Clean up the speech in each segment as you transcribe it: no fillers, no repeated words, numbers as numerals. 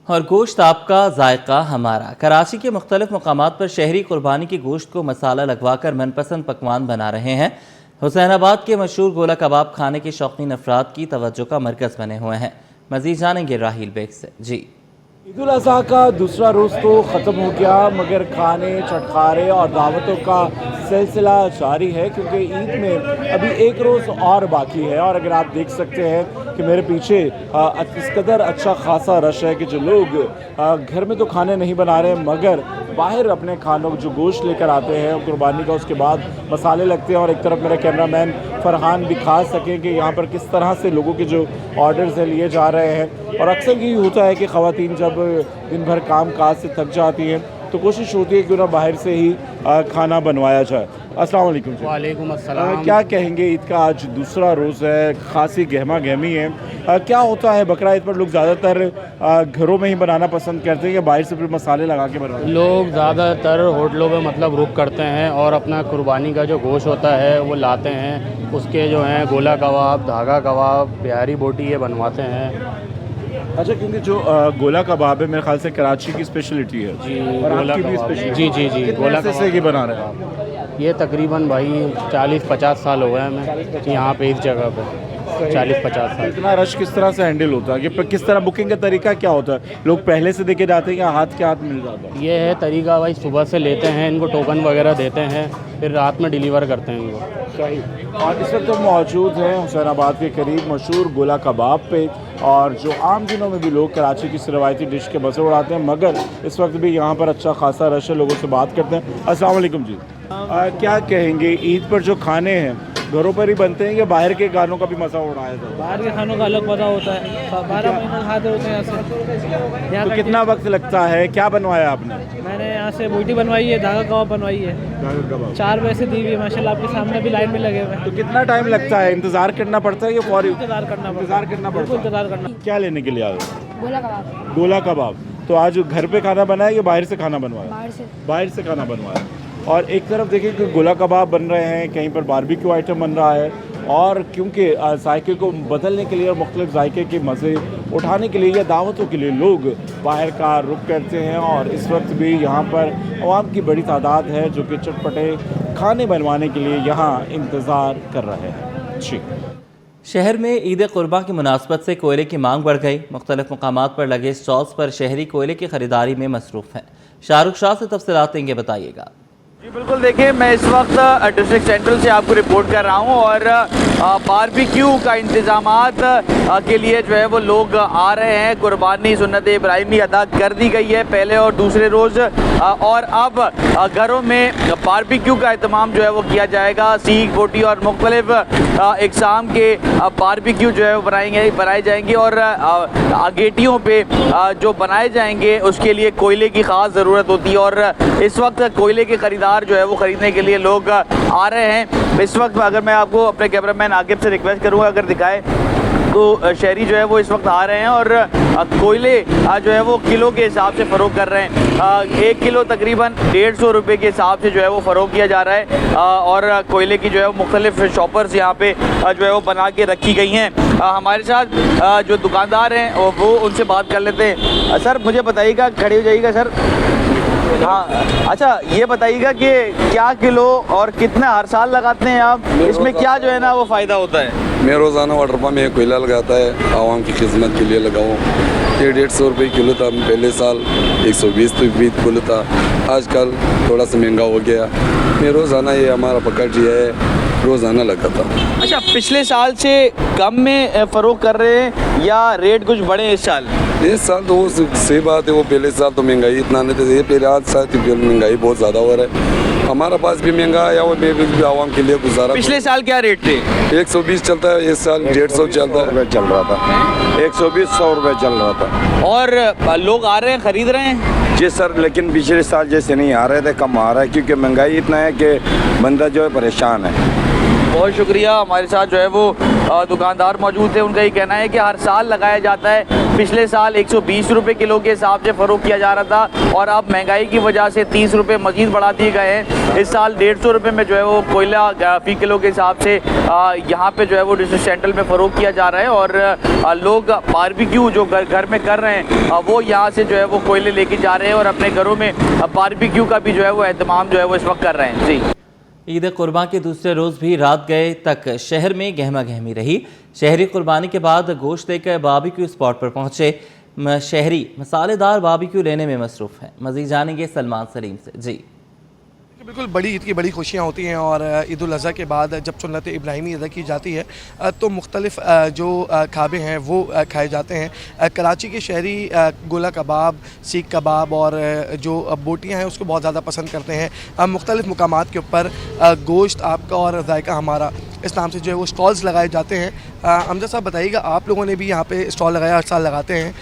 और गोश्त आपका जायका हमारा। कराची के मुख्तलिफ मकामात पर शहरी कुर्बानी के गोश्त को मसाला लगवाकर मनपसंद पकवान बना रहे हैं। हुसैनाबाद के मशहूर गोला कबाब खाने के शौकीन अफराद की तवज्जो का मरकज़ बने हुए हैं। मज़ीद जानेंगे राहील बेग से। जी, ईद उल अज़हा का दूसरा रोज़ तो ख़त्म हो गया, मगर खाने चटखारे और दावतों का सिलसिला जारी है, क्योंकि ईद में अभी एक रोज़ और बाकी है। और अगर आप देख सकते हैं कि मेरे पीछे इस कदर अच्छा खासा रश है कि जो लोग घर में तो खाने नहीं बना रहे, मगर बाहर अपने खानों जो गोश्त लेकर आते हैं कुर्बानी का, उसके बाद मसाले लगते हैं। और एक तरफ मेरा कैमरामैन फरहान दिखा सकें कि यहाँ पर किस तरह से लोगों के जो ऑर्डर्स हैं लिए जा रहे हैं। और अक्सर यही होता है कि ख़वातीन जब दिन भर काम काज से थक जाती हैं तो कोशिश होती है कि उन्हें बाहर से ही खाना बनवाया जाए। अस्सलाम वालेकुम। वालेकुम अस्सलाम। क्या कहेंगे, ईद का आज दूसरा रोज़ है, खासी गहमा गहमी है। क्या होता है बकरा ईद पर लोग ज़्यादातर घरों में ही बनाना पसंद करते हैं या बाहर से फिर मसाले लगा के बनवाते हैं? लोग ज़्यादातर होटलों में मतलब रुक करते हैं और अपना कुर्बानी का जो गोश्त होता है वो लाते हैं। उसके जो हैं गोला कबाब, धागा कबाब, बिहारी बोटी ये बनवाते हैं। अच्छा, क्योंकि जो गोला कबाब है मेरे ख्याल से कराची की स्पेशलिटी है। जी, और गोला आपकी भी कबाब। स्पेशलिटी। जी कितने गोला अरसे से ये बना रहे हैं आप? ये तकरीबन भाई 40-50 साल हो गए हमें यहाँ पे, इस जगह पे 40-50 साल। इतना रश किस तरह से हैंडल होता है कि किस तरह बुकिंग का तरीका क्या होता है? लोग पहले से देके जाते हैं या हाथ के हाथ मिल जाता है? ये है तरीका भाई, सुबह से लेते हैं, इनको टोकन वगैरह देते हैं, फिर रात में डिलीवर करते हैं इनको। सही। और इस वक्त हम मौजूद हैं हुसैनाबाद के करीब मशहूर गोला कबाब पे, और जो आम दिनों में भी लोग कराची की रवायती डिश के मज़े उड़ाते हैं, मगर इस वक्त भी यहाँ पर अच्छा खासा रश है। लोगों से बात करते हैं। अस्सलाम वालेकुम जी। क्या कहेंगे, ईद पर जो खाने हैं घरों पर ही बनते हैं या बाहर के खानों का भी मज़ा उड़ाया जाता है? बाहर के खानों का अलग मज़ा होता है। 12 महीने खाते होते हैं यहाँ से। तो कितना वक्त लगता है? क्या बनवाया आपने? मैंने यहाँ से बोटी बनवाई है, धागा कबाब बनवाई है। 4 पैसे दी हुई है माशाल्लाह, आपके सामने भी लाइन में लगे हुए हैं। तो कितना टाइम लगता है? इंतज़ार करना पड़ता है या फौरी? इंतज़ार करना पड़ता इंतज़ार करना है, पड़ता बिल्कुल है। इंतज़ार करना। क्या लेने के लिए आए? गोला कबाब। गोला कबाब। तो आज घर पे खाना बनाया या बाहर से खाना बनवाया? बाहर से। बाहर से खाना बनवाया। और एक तरफ देखिए कि गोला कबाब बन रहे हैं, कहीं पर बारबेक्यू आइटम बन रहा है। और क्योंकि जायके को बदलने के लिए और मुख्तलिफ जायके के मज़े उठाने के लिए या दावतों के लिए लोग बाहर का रुख करते हैं। और इस वक्त भी यहाँ पर आवाम की बड़ी तादाद है जो कि चटपटे खाने बनवाने के लिए यहाँ इंतज़ार कर रहे हैं। जी, शहर में ईद कुर्बा की मुनासबत से कोयले की मांग बढ़ गई। मुख्तलिफ मकामात पर लगे स्टॉल्स पर शहरी कोयले की खरीदारी में मसरूफ़ हैं। शाहरुख शाह से तफसीलात देंगे, बताइएगा। जी बिल्कुल, देखिए मैं इस वक्त डिस्ट्रिक्ट सेंट्रल से आपको रिपोर्ट कर रहा हूँ और बारबेक्यू का इंतज़ामात के लिए जो है वो लोग आ रहे हैं। कुर्बानी सुन्नत इब्राहिमी अदा कर दी गई है पहले और दूसरे रोज़, और अब घरों में बारबेक्यू का एहतमाम जो है वो किया जाएगा। सीख बोटी और मुख्तलिफ इकसाम के बारबेक्यू जो है वो बनाए जाएंगे और अगेटियों पे जो बनाए जाएंगे उसके लिए कोयले की ख़ास ज़रूरत होती है। और इस वक्त कोयले के ख़रीदार जो है वो ख़रीदने के लिए लोग आ रहे हैं। इस वक्त अगर मैं आपको अपने कैमरामैन आकिब से रिक्वेस्ट करूँगा अगर दिखाए तो शहरी जो है वो इस वक्त आ रहे हैं और कोयले जो है वो किलो के हिसाब से फ़रोग कर रहे हैं। 1 किलो तकरीबन 150 रुपये के हिसाब से जो है वो फ़रोग किया जा रहा है। और कोयले की जो है वो मुख्तलिफ शॉपर्स यहाँ पे जो है वो बना के रखी गई हैं। हमारे साथ जो दुकानदार हैं वो उनसे बात कर लेते हैं। सर मुझे बताइएगा, खड़े हो जाइएगा सर। हाँ, अच्छा ये बताइएगा कि क्या किलो और कितना हर साल लगाते हैं आप? इसमें क्या जो है ना वो फ़ायदा होता है? मैं रोज़ाना वाटर पंप में कोयला लगाता है, आवाम की खिदमत के लिए लगाऊँ। 150 रुपये किलो था पहले साल, 120 रुपये किलो था, आजकल थोड़ा सा महंगा हो गया। मैं रोज़ाना ये हमारा पकड़ जो है रोज़ाना लगाता हूँ। अच्छा, पिछले साल से कम में फ़रोग कर रहे हैं या रेट कुछ बढ़े इस साल? इस साल तो वो सही बात है, वो पहले साल तो महंगाई इतना नहीं थी, पहले आज साल महंगाई बहुत ज़्यादा हो रहा है। हमारा पास भी महंगा है और मैं भी आवाम के लिए गुजारा। पिछले साल क्या रेट थे? 120 चलता है, इस साल 150 चलता है। चल रहा था 120-100 रुपये चल रहा था। और लोग आ रहे हैं, ख़रीद रहे हैं? जी सर, लेकिन पिछले साल जैसे नहीं आ रहे थे, कम आ रहा है क्योंकि महंगाई इतना है कि बंदा जो है परेशान है। बहुत शुक्रिया। हमारे साथ जो है वो दुकानदार मौजूद थे। उनका ये कहना है कि हर साल लगाया जाता है। पिछले साल 120 रुपये किलो के हिसाब से फ़रोख्त किया जा रहा था और अब महंगाई की वजह से 30 रुपये मज़ीद बढ़ा दिए गए हैं। इस साल 150 रुपये में जो है वो कोयला फ़ी किलो के हिसाब से यहाँ पे जो है वो डिस्ट्रिक्ट सेंट्रल में फ़रोख्त किया जा रहा है और लोग बारबेक्यू जो घर में कर रहे हैं वो यहाँ से जो है वो कोयले लेके जा रहे हैं और अपने घरों में बारबेक्यू का भी जो है वो एहतमाम जो है वो इस वक्त कर रहे हैं। जी, ईद कुर्बान के दूसरे रोज़ भी रात गए तक शहर में गहमा गहमी रही। शहरी कुर्बानी के बाद गोश्त लेकर बारबेक्यू स्पॉट पर पहुंचे शहरी मसालेदार बारबेक्यू लेने में मसरूफ़ हैं। मज़ीद जानेंगे सलमान सलीम से। जी, बिल्कुल, बड़ी ईद की बड़ी खुशियाँ होती हैं और ईद उल अज़हा के बाद जब सुन्नत इब्राहिमी अदा की जाती है तो मुख्तलिफ़ जो खाबे हैं वो खाए जाते हैं। कराची के शहरी गोला कबाब, सीख कबाब और जो बोटियाँ हैं उसको बहुत ज़्यादा पसंद करते हैं। मुख्तलिफ़ मुकामात के ऊपर गोश्त आपका और जायका हमारा इस नाम से जो है वो स्टॉल्स लगाए जाते हैं। अमजद साहब बताइएगा, आप लोगों ने भी यहाँ पे स्टॉल लगाया, हर साल लगाते हैं,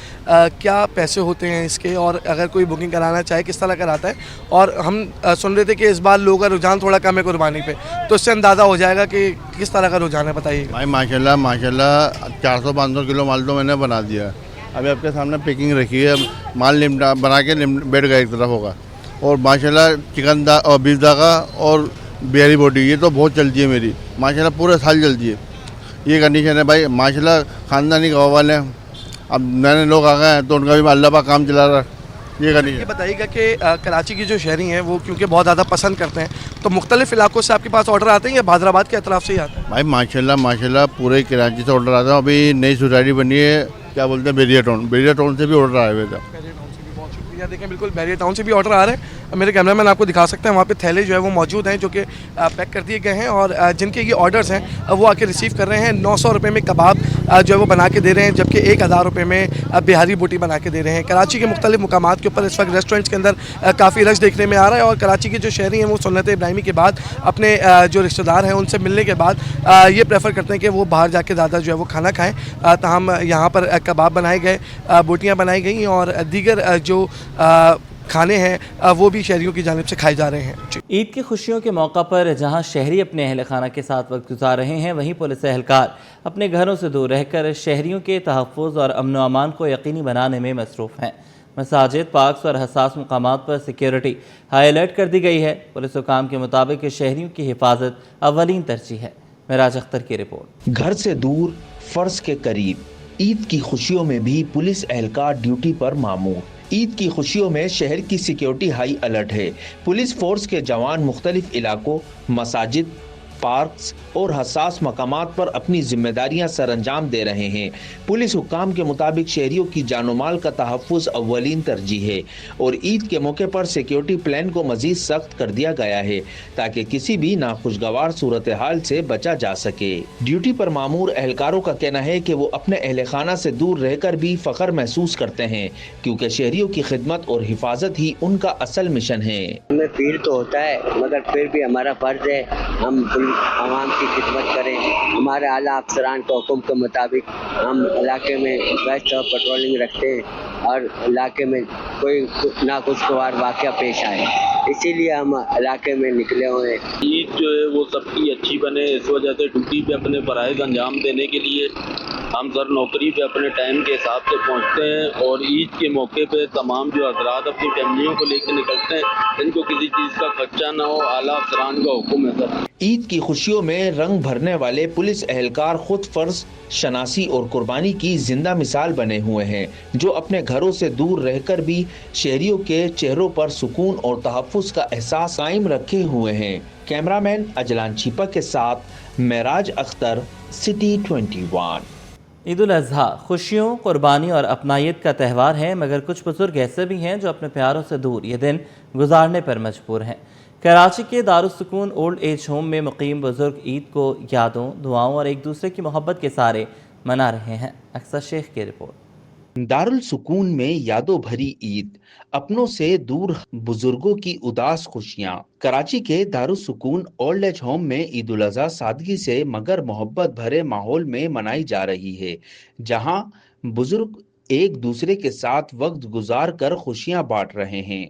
क्या पैसे होते हैं इसके और अगर कोई बुकिंग कराना चाहे किस तरह कराता है? और हम सुन रहे थे कि इस बार लोगों का रुझान थोड़ा कम है कुर्बानी पे, तो इससे अंदाज़ा हो जाएगा कि किस तरह का रुझान है, बताइएगा। भाई माशाल्लाह 400-500 किलो माल तो मैंने बना दिया है। अभी आपके सामने पैकिंग रखी है, माल बना के बैठ गया एक तरफ होगा। और माशाल्लाह चिकन दा और बीफ दागा और बिहारी बोटी ये तो बहुत चलती है मेरी, माशाल्लाह पूरे साल चलती है। ये कंडीशन है भाई, माशाल्लाह ख़ानदानी गाँव वाले हैं। अब नए लोग आ गए हैं तो उनका भी अल्लाह पाक काम चला रहा है। ये बताइएगा कि कराची की जो शहरी हैं वो क्योंकि बहुत ज़्यादा पसंद करते हैं, तो मुख्तलिफ़ इलाकों से आपके पास ऑर्डर आते हैं या हैदराबाद के अतराफ़ से ही आते हैं? भाई माशाल्लाह पूरे कराची से ऑर्डर आता है। अभी नई सोसाइटी बनी है, क्या बोलते हैं, बेरिया टाउन से भी ऑर्डर आए हुए थे। देखें, बिल्कुल बैरियर टाउन से भी ऑर्डर आ रहे हैं। मेरे कैमरामैन आपको दिखा सकते हैं, वहाँ पे थैले जो है वो मौजूद हैं जो कि पैक कर दिए गए हैं और जिनके ये ऑर्डर्स हैं वो आके रिसीव कर रहे हैं। 900 रुपये में कबाब जो है वो बना के दे रहे हैं, जबकि 1000 रुपये में बिहारी बोटी बना के दे रहे हैं। कराची के मुख्तलिफ मुकामात के ऊपर इस वक्त रेस्टोरेंट्स के अंदर काफ़ी रश देखने में आ रहा है और कराची के जो शहरी हैं वो सुन्नत इब्राहिमी के बाद अपने जो रिश्तेदार हैं उनसे मिलने के बाद ये प्रेफर करते हैं कि वो बाहर जाके ज़्यादा जो है वो खाना खाएँ। तमाम यहाँ पर कबाब बनाए गए, बोटियाँ बनाई गई और दीगर जो खाने हैं वो भी शहरियों की जानिब से खाए जा रहे हैं। ईद की खुशियों के मौका पर जहां शहरी अपने अहल खाना के साथ वक्त गुजार रहे हैं, वहीं पुलिस एहलकार अपने घरों से दूर रहकर शहरियों के तहफ़्फ़ुज़ और अमन व अमान को यकीनी बनाने में मसरूफ़ हैं। मसाजिद, पार्क्स और हसास मुकामात पर सिक्योरिटी हाई अलर्ट कर दी गई है। पुलिस हुकाम के मुताबिक शहरियों की हिफाजत अव्वलीन तरजीह है। मेराज अख्तर की रिपोर्ट। घर से दूर, फर्ज के करीब, ईद की खुशियों में भी पुलिस एहलकार ड्यूटी पर मामूर। ईद की खुशियों में शहर की सिक्योरिटी हाई अलर्ट है। पुलिस फोर्स के जवान मुख्तलिफ इलाकों, मसाजिद, पार्क्स और हसास मकामात पर अपनी जिम्मेदारियां सरअंजाम दे रहे हैं। पुलिस हुक्काम के मुताबिक शहरियों की जानो माल का तहफ़्फ़ुज़ अव्वलीन तरजीह है और ईद के मौके पर सिक्योरिटी प्लान को मजीद सख्त कर दिया गया है ताकि किसी भी नाखुशगवार सूरत हाल से बचा जा सके। ड्यूटी पर मामूर एहलकारों का कहना है कि वो अपने अहल खाना से दूर रहकर भी फ़ख्र महसूस करते हैं क्योंकि शहरियों की खिदमत और हिफाजत ही उनका असल मिशन है। हमें फील तो होता है मगर फिर भी हमारा फ़र्ज है हम आवाम की खिदमत करें। हमारे आला अफसरान के हुक्म के मुताबिक हम इलाके में गश्त और पेट्रोलिंग रखते हैं और इलाके में कोई नाखुशगवार वाक़या पेश आए, इसीलिए हम इलाके में निकले हुए हैं। ईद जो है वो सबकी अच्छी बने, इस वजह से ड्यूटी पे अपने फ़राइज़ अंजाम देने के लिए हम सर नौकरी पे अपने टाइम के हिसाब से पहुंचते हैं और ईद के मौके पे तमाम जो हज़रात अपनी फैमिलियों को लेकर निकलते हैं, इनको किसी चीज़ का खर्चा ना हो, आला अफसरान का हुक्म है सर। ईद की खुशियों में रंग भरने वाले पुलिस एहलकार खुद फर्ज, शनासी और कुर्बानी की जिंदा मिसाल बने हुए हैं जो अपने घरों से दूर रहकर भी शहरियों के चेहरों पर सुकून और तहफ़्फ़ुज़ का एहसास कायम रखे हुए हैं। कैमरामैन अजलान छिपा के साथ मेराज अख्तर, सिटी 21। ईद उल अज़हा खुशियों, कुर्बानी और अपनायत का त्यौहार है, मगर कुछ बुजुर्ग ऐसे भी हैं जो अपने प्यारों से दूर ये दिन गुजारने पर मजबूर हैं। कराची के दारुस्सुकून ओल्ड एज होम में मुकीम बुजुर्ग ईद को यादों, दुआओं और एक दूसरे की मोहब्बत के सारे मना रहे हैं। अक्सर शेख की रिपोर्ट। दारुल सुकून में यादों भरी ईद, अपनों से दूर बुजुर्गों की उदास खुशियां। कराची के दारुल सुकून ओल्ड एज होम में ईद उल अज़हा सादगी से मगर मोहब्बत भरे माहौल में मनाई जा रही है, जहां बुजुर्ग एक दूसरे के साथ वक्त गुजार कर खुशियां बांट रहे हैं।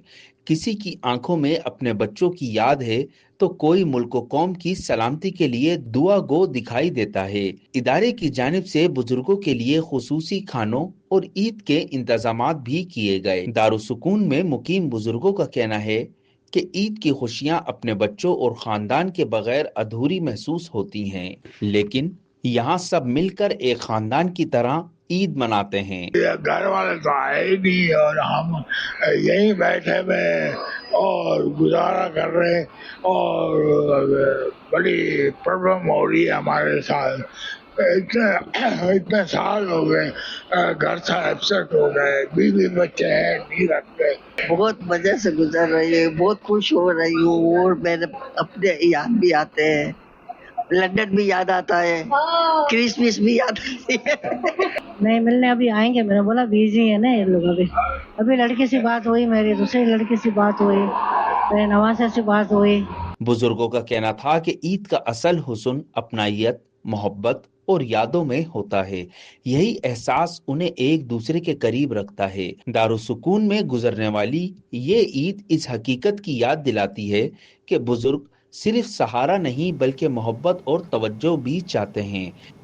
किसी की आंखों में अपने बच्चों की याद है तो कोई मुल्क कौम की सलामती के लिए दुआ गो दिखाई देता है। इदारे की जानिब से बुजुर्गों के लिए खुसूसी खानों और ईद के इंतजामात भी किए गए। दारुसुकून में मुकीम बुजुर्गों का कहना है कि ईद की खुशियां अपने बच्चों और खानदान के बगैर अधूरी महसूस होती हैं, लेकिन यहाँ सब मिलकर एक खानदान की तरह ईद मनाते हैं। घर वाले तो आए ही नहीं और हम यहीं बैठे हुए और गुजारा कर रहे हैं और बड़ी प्रॉब्लम हो रही है हमारे साथ। इतने साल हो गए, घर से अपसेट हो गए, बीवी बच्चे हैं नहीं रखते। बहुत मजे से गुजर रही है, बहुत खुश हो रही हूँ और मेरे अपने याद भी आते हैं, लंदन भी याद आता है, क्रिसमस भी याद आती है। नहीं मिलने अभी आएंगे, मैंने बोला बिजी है ना ये लोग। अभी लड़की से बात हुई, मेरी दूसरी लड़की से बात हुई, मेरे नवासे से बात हुई। बुजुर्गों का कहना था कि ईद का असल हुस्न अपनायत, मोहब्बत और यादों में होता है। यही एहसास उन्हें एक दूसरे के करीब रखता है। दारुसुकून में गुजरने वाली ये ईद इस हकीकत की याद दिलाती है कि बुजुर्ग सिर्फ सहारा नहीं बल्कि मोहब्बत और तवज्जो भी चाहते हैं।